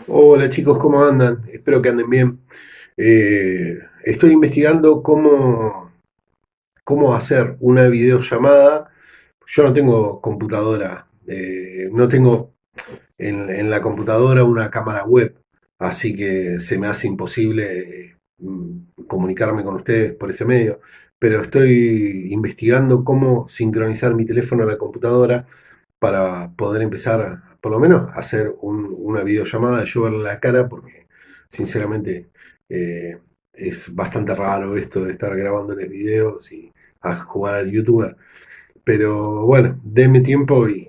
Hola chicos, ¿cómo andan? Espero que anden bien. Estoy investigando cómo hacer una videollamada. Yo no tengo computadora, no tengo en la computadora una cámara web, así que se me hace imposible comunicarme con ustedes por ese medio. Pero estoy investigando cómo sincronizar mi teléfono a la computadora para poder empezar, por lo menos, a hacer una videollamada, yo verle la cara, porque sinceramente eh, es bastante raro esto de estar grabándoles videos y a jugar al youtuber. Pero bueno, denme tiempo y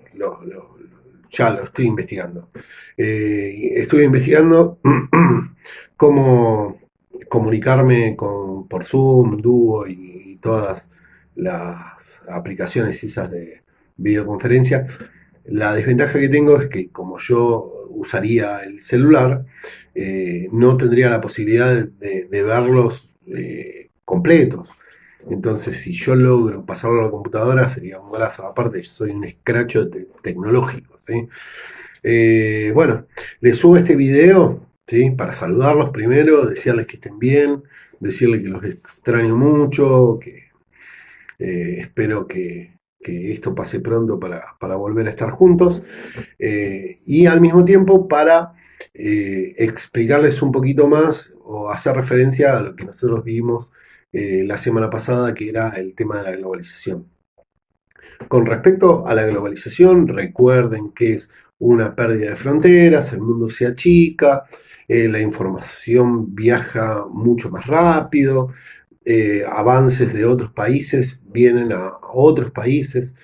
ya lo estoy investigando. Estuve investigando cómo comunicarme por Zoom, Duo y todas las aplicaciones esas de videoconferencia. La desventaja que tengo es que como yo usaría el celular, no tendría la posibilidad de verlos completos. Entonces, si yo logro pasarlo a la computadora, sería un golazo. Aparte, yo soy un escracho tecnológico, ¿sí? Bueno, les subo este video, ¿sí? Para saludarlos primero, decirles que estén bien, decirles que los extraño mucho, que espero que esto pase pronto para volver a estar juntos. Y al mismo tiempo para explicarles un poquito más o hacer referencia a lo que nosotros vimos la semana pasada, que era el tema de la globalización. Con respecto a la globalización, recuerden que es una pérdida de fronteras, el mundo se achica, la información viaja mucho más rápido, avances de otros países vienen a otros países.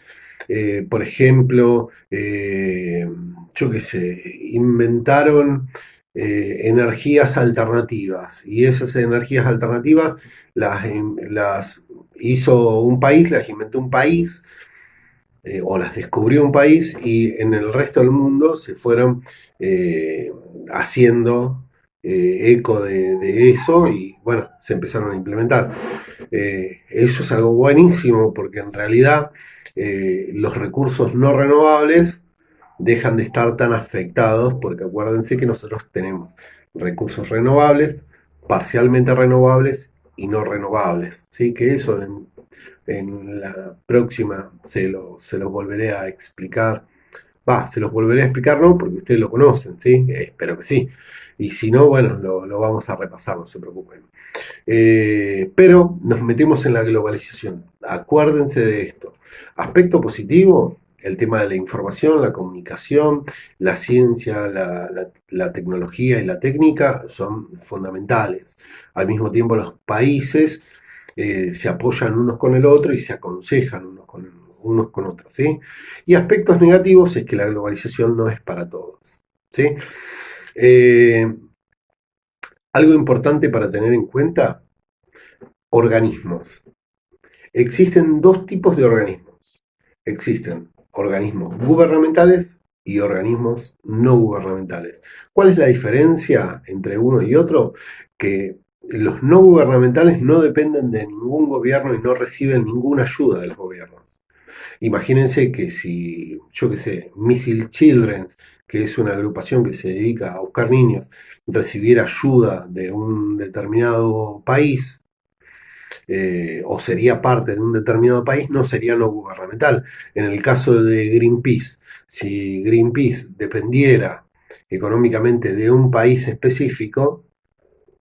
Por ejemplo, yo qué sé, inventaron energías alternativas y esas energías alternativas las hizo un país, las inventó un país o las descubrió un país y en el resto del mundo se fueron haciendo eco de eso y bueno, se empezaron a implementar. Eso es algo buenísimo porque en realidad los recursos no renovables dejan de estar tan afectados porque acuérdense que nosotros tenemos recursos renovables, parcialmente renovables y no renovables. ¿Sí? Que eso en la próxima se los volveré a explicar. Va, se los volveré a explicar, no, porque ustedes lo conocen, ¿sí? Espero que sí. Y si no, bueno, lo vamos a repasar, no se preocupen. Pero nos metemos en la globalización. Acuérdense de esto. Aspecto positivo, el tema de la información, la comunicación, la ciencia, la tecnología y la técnica son fundamentales. Al mismo tiempo, los países se apoyan unos con el otro y se aconsejan unos con otros. ¿Sí? Y aspectos negativos es que la globalización no es para todos. ¿Sí? Eh, Algo importante para tener en cuenta, organismos. Existen dos tipos de organismos. Existen organismos gubernamentales y organismos no gubernamentales. ¿Cuál es la diferencia entre uno y otro? Que los no gubernamentales no dependen de ningún gobierno y no reciben ninguna ayuda de los gobiernos. Imagínense que si, yo qué sé, Missile Children, que es una agrupación que se dedica a buscar niños, recibiera ayuda de un determinado país, o sería parte de un determinado país, no sería no gubernamental. En el caso de Greenpeace, si Greenpeace dependiera económicamente de un país específico,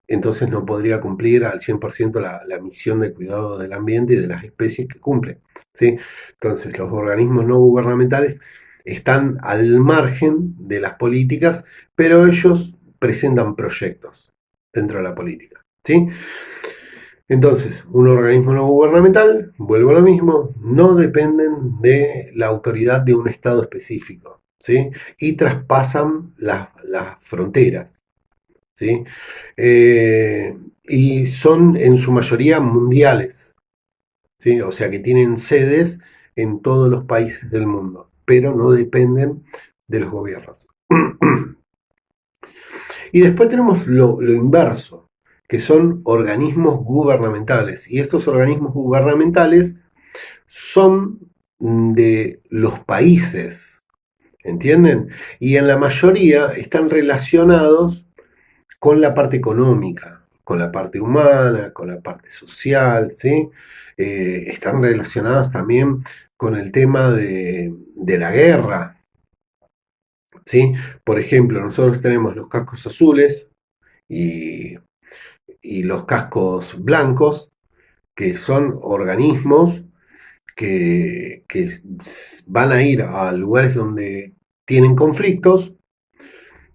entonces no podría cumplir al 100% la misión de cuidado del ambiente y de las especies que cumple. ¿Sí? Entonces los organismos no gubernamentales están al margen de las políticas, pero ellos presentan proyectos dentro de la política. ¿Sí? Entonces, un organismo no gubernamental, vuelvo a lo mismo, no dependen de la autoridad de un Estado específico, ¿sí? Y traspasan las fronteras, ¿sí? Y son en su mayoría mundiales, ¿sí? O sea que tienen sedes en todos los países del mundo, pero no dependen de los gobiernos. Y después tenemos lo inverso, que son organismos gubernamentales. Y estos organismos gubernamentales son de los países. ¿entienden? Y en la mayoría están relacionados con la parte económica, con la parte humana, con la parte social, ¿sí? Están relacionadas también con el tema de la guerra, ¿sí? Por ejemplo, nosotros tenemos los cascos azules y, y los cascos blancos, que son organismos que van a ir a lugares donde tienen conflictos,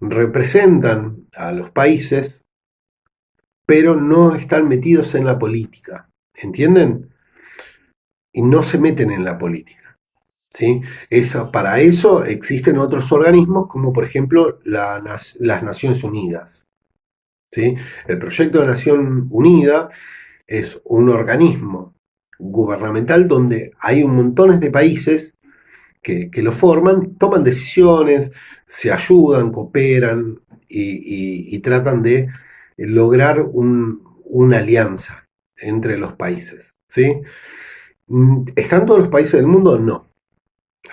representan a los países, pero no están metidos en la política, ¿entienden? Y no se meten en la política, ¿sí? Para eso existen otros organismos, como por ejemplo las Naciones Unidas, ¿sí? El proyecto de Nación Unida es un organismo gubernamental donde hay un montón de países que lo forman, toman decisiones, se ayudan, cooperan y tratan de lograr una alianza entre los países, ¿sí? ¿Están todos los países del mundo? No.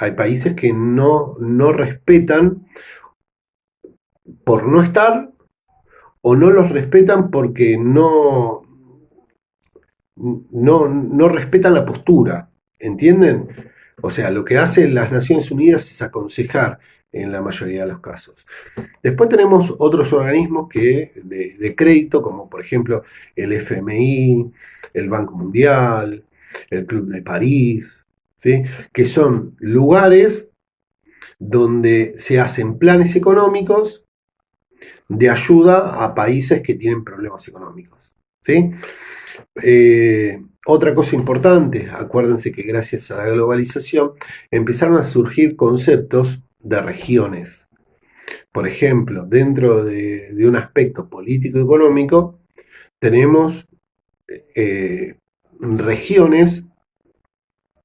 Hay países que no respetan por no estar o no los respetan porque no respetan la postura, ¿entienden? O sea, lo que hacen las Naciones Unidas es aconsejar en la mayoría de los casos. Después tenemos otros organismos de crédito, como por ejemplo el FMI, el Banco Mundial, el Club de París, ¿sí? Que son lugares donde se hacen planes económicos de ayuda a países que tienen problemas económicos, ¿sí? Otra cosa importante, acuérdense que gracias a la globalización empezaron a surgir conceptos de regiones. Por ejemplo, dentro de un aspecto político-económico, tenemos regiones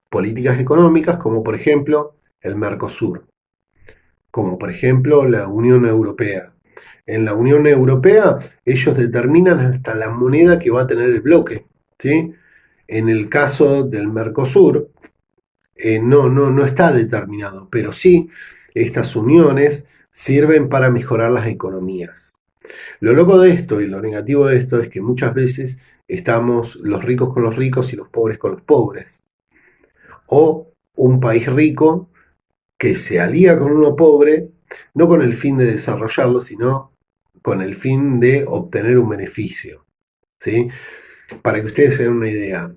políticas económicas como por ejemplo el Mercosur, como por ejemplo la Unión Europea. En la Unión Europea ellos determinan hasta la moneda que va a tener el bloque, ¿sí? En el caso del Mercosur, no está determinado, pero sí estas uniones sirven para mejorar las economías. Lo loco de esto y lo negativo de esto es que muchas veces estamos los ricos con los ricos y los pobres con los pobres. O un país rico que se alía con uno pobre, no con el fin de desarrollarlo, sino con el fin de obtener un beneficio, ¿sí? Para que ustedes se den una idea,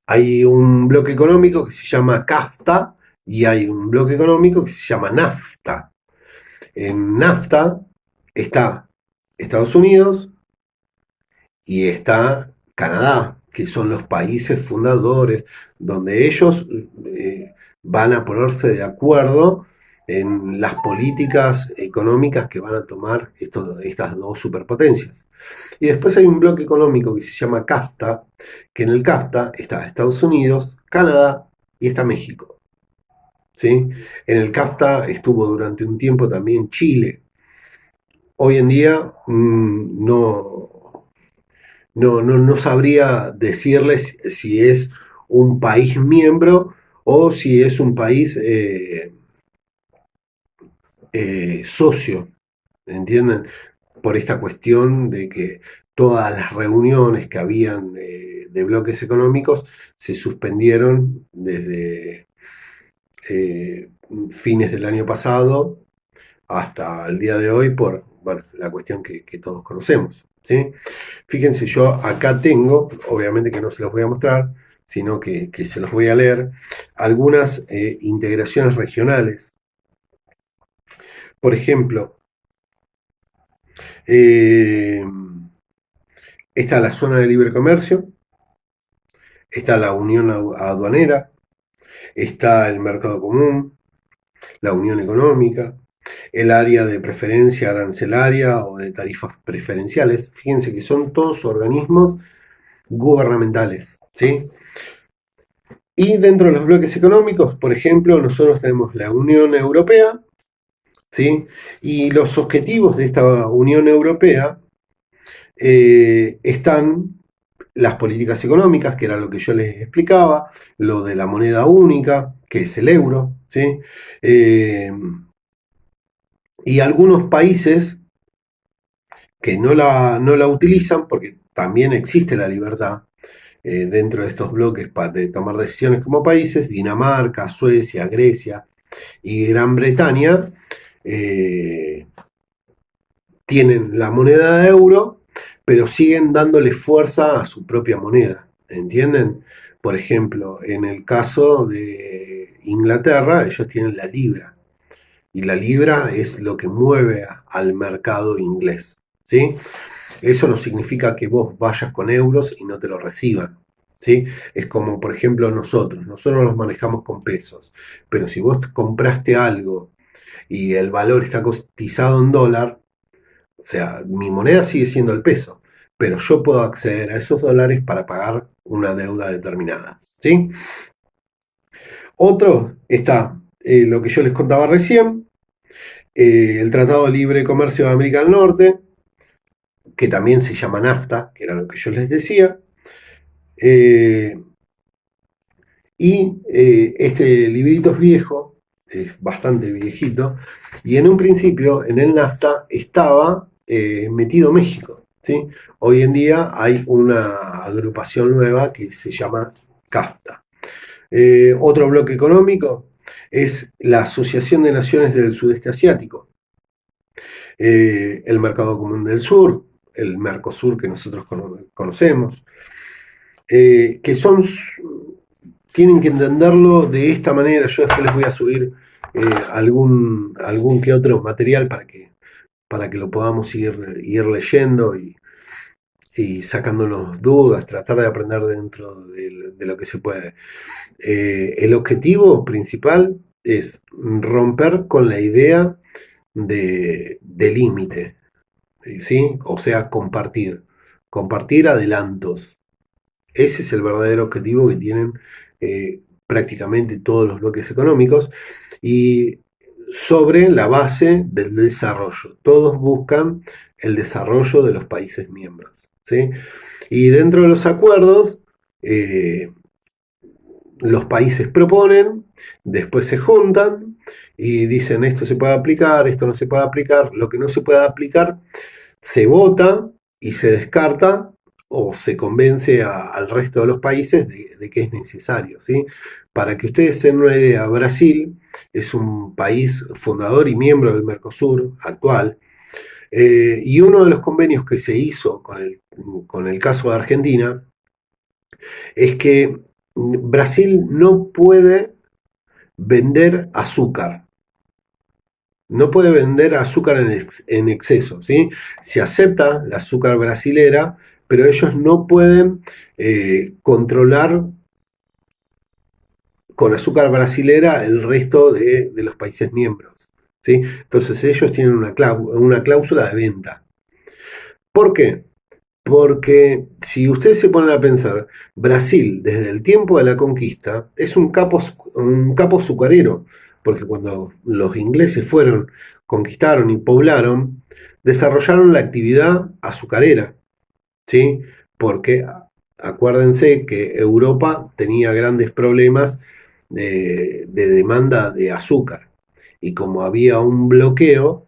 hay un bloque económico que se llama CAFTA y hay un bloque económico que se llama NAFTA. En NAFTA está Estados Unidos y está Canadá, que son los países fundadores, donde ellos van a ponerse de acuerdo en las políticas económicas que van a tomar estas dos superpotencias. Y después hay un bloque económico que se llama CAFTA, que en el CAFTA está Estados Unidos, Canadá y está México, ¿sí? En el CAFTA estuvo durante un tiempo también Chile. Hoy en día no sabría decirles si es un país miembro o si es un país socio, ¿entienden? Por esta cuestión de que todas las reuniones que habían de bloques económicos se suspendieron desde fines del año pasado hasta el día de hoy por bueno, la cuestión que todos conocemos, ¿sí? Fíjense, yo acá tengo, obviamente que no se los voy a mostrar, sino que se los voy a leer, algunas integraciones regionales. Por ejemplo, eh, está la zona de libre comercio, está la unión aduanera, está el mercado común, la unión económica, el área de preferencia arancelaria o de tarifas preferenciales. Fíjense que son todos organismos gubernamentales, ¿sí? Y dentro de los bloques económicos, por ejemplo, nosotros tenemos la Unión Europea, ¿sí? Y los objetivos de esta Unión Europea están las políticas económicas, que era lo que yo les explicaba, lo de la moneda única, que es el euro, ¿sí? Eh, y algunos países que no la utilizan, porque también existe la libertad dentro de estos bloques de tomar decisiones como países, Dinamarca, Suecia, Grecia y Gran Bretaña, eh, tienen la moneda de euro, pero siguen dándole fuerza a su propia moneda, ¿entienden? Por ejemplo, en el caso de Inglaterra, ellos tienen la libra, y la libra es lo que mueve al mercado inglés, ¿sí? Eso no significa que vos vayas con euros y no te lo reciban, ¿sí? Es como, por ejemplo, nosotros los manejamos con pesos, pero si vos compraste algo y el valor está cotizado en dólar, o sea, mi moneda sigue siendo el peso, pero yo puedo acceder a esos dólares para pagar una deuda determinada, ¿sí? Otro está lo que yo les contaba recién, el Tratado de Libre Comercio de América del Norte, que también se llama NAFTA, que era lo que yo les decía, eh, y este librito es viejo, es bastante viejito, y en un principio en el NAFTA estaba metido México, ¿sí? Hoy en día hay una agrupación nueva que se llama CAFTA. Otro bloque económico es la Asociación de Naciones del Sudeste Asiático, el Mercado Común del Sur, el Mercosur que nosotros conocemos, que tienen que entenderlo de esta manera. Yo después les voy a subir algún que otro material para que lo podamos ir leyendo y sacándonos dudas, tratar de aprender dentro de lo que se puede. El objetivo principal es romper con la idea de límite, ¿sí? O sea, compartir adelantos. Ese es el verdadero objetivo que tienen prácticamente todos los bloques económicos, y sobre la base del desarrollo. Todos buscan el desarrollo de los países miembros, ¿sí? Y dentro de los acuerdos, los países proponen, después se juntan y dicen esto se puede aplicar, esto no se puede aplicar. Lo que no se puede aplicar se vota y se descarta, o se convence al resto de los países de que es necesario, ¿sí? Para que ustedes tengan una idea, Brasil es un país fundador y miembro del Mercosur actual, y uno de los convenios que se hizo con el caso de Argentina es que Brasil no puede vender azúcar. No puede vender azúcar en exceso, ¿sí? Se acepta la azúcar brasilera, pero ellos no pueden controlar con azúcar brasilera el resto de los países miembros, ¿sí? Entonces ellos tienen una cláusula de venta. ¿Por qué? Porque si ustedes se ponen a pensar, Brasil desde el tiempo de la conquista es un capo azucarero, porque cuando los ingleses fueron, conquistaron y poblaron, desarrollaron la actividad azucarera, ¿sí? Porque acuérdense que Europa tenía grandes problemas de demanda de azúcar, y como había un bloqueo,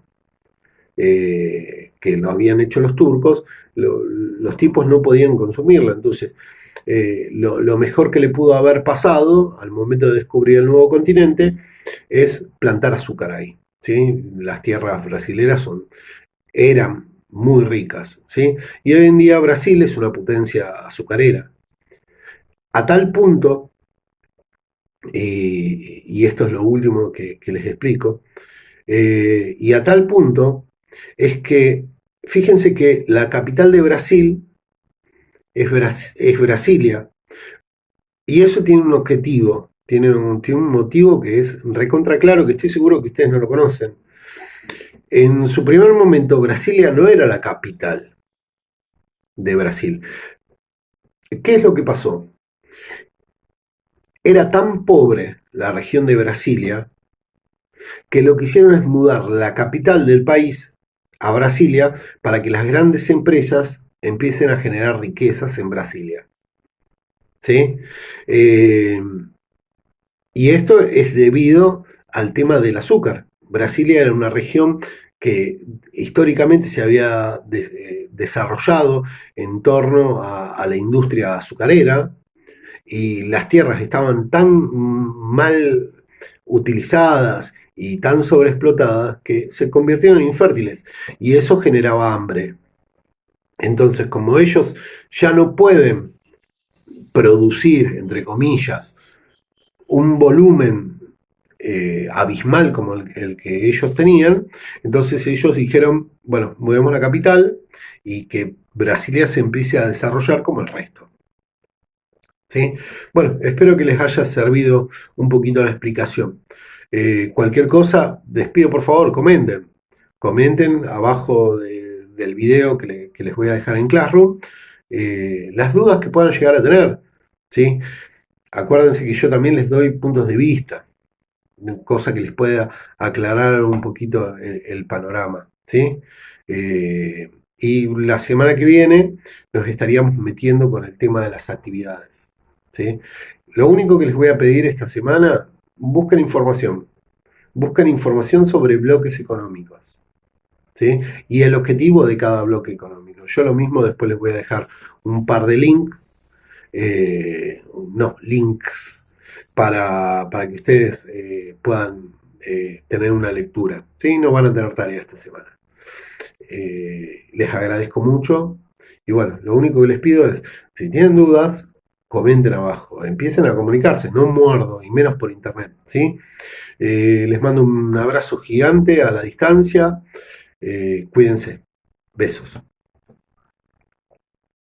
que lo habían hecho los turcos, los tipos no podían consumirla. Entonces, lo mejor que le pudo haber pasado al momento de descubrir el nuevo continente es plantar azúcar ahí, ¿sí? Las tierras brasileras eran muy ricas, ¿sí? Y hoy en día Brasil es una potencia azucarera. A tal punto, y esto es lo último que les explico, y a tal punto es que, fíjense que la capital de Brasil es Brasilia, y eso tiene un objetivo, tiene un motivo que es recontra claro, que estoy seguro que ustedes no lo conocen. En su primer momento, Brasilia no era la capital de Brasil. ¿Qué es lo que pasó? Era tan pobre la región de Brasilia que lo que hicieron es mudar la capital del país a Brasilia para que las grandes empresas empiecen a generar riquezas en Brasilia. ¿Sí? Eh, y esto es debido al tema del azúcar. Brasilia era una región que históricamente se había desarrollado en torno a la industria azucarera, y las tierras estaban tan mal utilizadas y tan sobreexplotadas que se convirtieron en infértiles, y eso generaba hambre. Entonces, como ellos ya no pueden producir, entre comillas, un volumen abismal como el que ellos tenían, entonces ellos dijeron, bueno, movemos la capital y que Brasilia se empiece a desarrollar como el resto. ¿Sí? Bueno, espero que les haya servido un poquito la explicación. Cualquier cosa, les pido por favor, comenten. Comenten abajo del video que les voy a dejar en Classroom, las dudas que puedan llegar a tener. ¿Sí? Acuérdense que yo también les doy puntos de vista, cosa que les pueda aclarar un poquito el panorama. ¿Sí? Y la semana que viene nos estaríamos metiendo con el tema de las actividades. ¿Sí? Lo único que les voy a pedir esta semana, busquen información sobre bloques económicos. ¿Sí? Y el objetivo de cada bloque económico. Yo lo mismo después les voy a dejar un par de links para que ustedes puedan tener una lectura. ¿Sí? No van a tener tarea esta semana. Les agradezco mucho. Y bueno, lo único que les pido es, si tienen dudas, comenten abajo, empiecen a comunicarse, no muerdo, y menos por internet. ¿Sí? Les mando un abrazo gigante a la distancia. Cuídense. Besos.